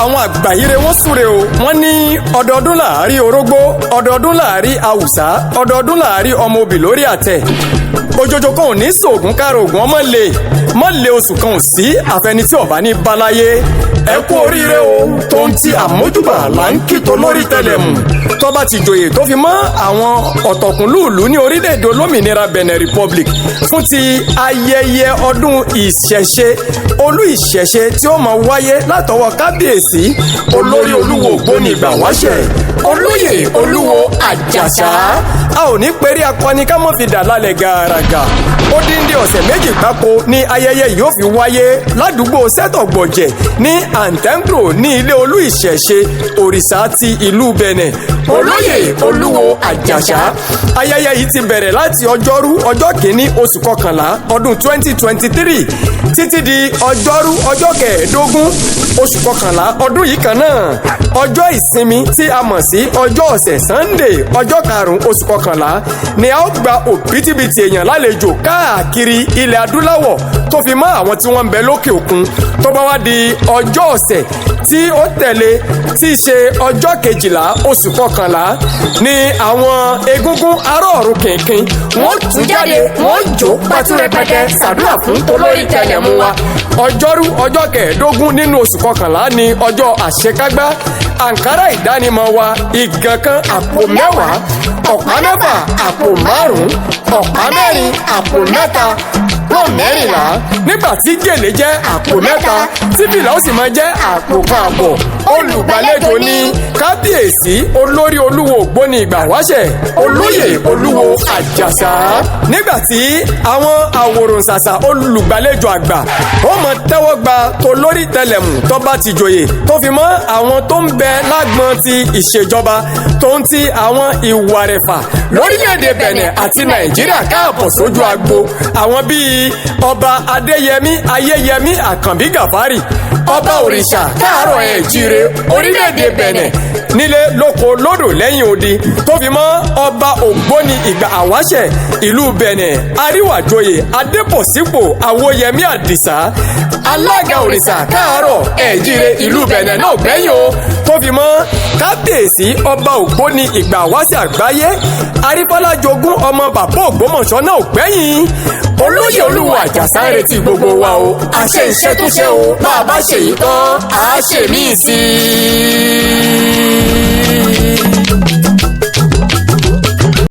àwọn àgbàyire wọ́n súre o wọ́n ní ọdọọdún láàrí orógbó ọdọọdún láàrí àwùsá ọdọọdún láàrí ọmọ obì lórí àtẹ ojoojó kan ò ní sòògùn káàrò ògùn ọmọ lè oṣù kan ò sí àfẹni tí ọba ní balaye ẹ kú oríire o tó ń ti àmójúbà là ń kìtò lórí tẹlẹmù tó bá ti joyè tó fi mọ́ àwọn ọ̀tọ̀kùnlúùlú ní orílẹ̀-èdè olómìnira Benin Republic fún ti ayẹyẹ ọdún ìṣẹ̀ṣe olú ìṣẹ̀ṣe tí ó máa wáyé látọwọ́ kábíyèsí olórí olúwo ògbóni ìgbà wáṣẹ̀ olóyè olúwo àjàsá a ò ní péré akọni ká mọ́ fi dà lálẹ́ gàràgà ó dín dé ọ̀sẹ̀ méjì gbáko ní ayẹyẹ yìí ó fi wáyé ládùúgbò SETO gbọ̀jẹ̀ ní Antempro ní ilé olú ìṣẹ̀ṣe òrìṣà ti ìlú Benin olóyè olúwo àjàsá ayẹyẹ yìí ti bẹ̀rẹ̀ láti ọjọ́rú ọjọ́ kìíní oṣù kọkànlá ọdún 2023 títí di ọjọ́rú ọjọ́ kẹẹ̀ẹ́dógún oṣù kọkànlá ọdún yìí kan náà ọjọ́ ìsinmi tí a mọ̀ sí ọjọ́ ọ̀sẹ̀ Sunday ọjọ́ karùn-ún oṣù kọkànlá ni a ó gba òbítíbitì èèyàn lálejò káàkiri ilẹ̀ adúláwọ̀ tó fi mọ́ àwọn tí wọ́n ń bẹ lókè òkun tó bá wá di ọjọ́ ọ̀sẹ̀ tí ó tẹ̀lé tí í ṣe ọjọ́ kejìlá oṣù kọkànlá ni àwọn egúngún ará ọ̀run kìnkìn wọ́n tún jáde wọ́n jó pátú rẹpẹtẹ ṣàdúrà fún olórí tẹlẹmú wa ọjọ́rú ọjọ́ kẹẹ̀ẹ́dógún nínú oṣù kọkànlá ni ọjọ́ àṣekágbá àǹkárá ìdánimọ̀ wa ìgankan àpò mẹ́wàá ọ̀pá mẹ́fà àpò márùn-ún ọ̀pá mẹ́rin àpò mẹ́ta pọ́n mẹ́rìnlá nígbà tí gèlè jẹ́ àpò mẹ́ta tí bìlà ó sì máa jẹ́ àpò kan àbọ̀ olùgbàlejò ní kábíyèsí olórí olúwo ògbóni ìgbà wáṣẹ̀ olóyè olúwo àjàsá nígbà tí àwọn àwòrán ṣàṣà olùgbàlejò àgbà ó mọ tẹ́wọ́ gba tolórí tẹlẹmù tó bá ti joyè tó fi mọ́ àwọn tó ń bẹ lágbọn ti ìṣèjọba tó ń ti àwọn ìwà rẹ̀fà lórílẹ̀‐èdè Benin àti Nàìjíríà káàbọ̀ sójú agbo àwọn bíi ọba Adéyẹmí Ayéyẹmí Àkànbí Gàfárì ọba òrìṣà káàárọ̀ ẹ̀ jíire orílẹ̀‐èdè Benin nílé lóko lódò lẹ́yìn odi tó fi mọ́ ọba ògbóni ìgbà àwáṣẹ̀ ìlú Benin àríwájòyè adépọ̀sípò àwòyẹmí àdìsá alága òrìṣà káàárọ̀ ẹ̀ jíire ìlú Benin náà gbẹ̀yìn o tó fi mọ́ kábíyèsí ọba ògbóni ìgbà àwáṣẹ̀ àgbáyé arífọ́lájogún ọmọ bàbá ògbómọ̀ṣọ́ náà gbẹ̀yìn olóyè olúwo àjàsá ń retí gbogbo wa o àṣẹ iṣẹ́ tó ṣe o bá a bá ṣe yìí tán àá ṣe míì sí i.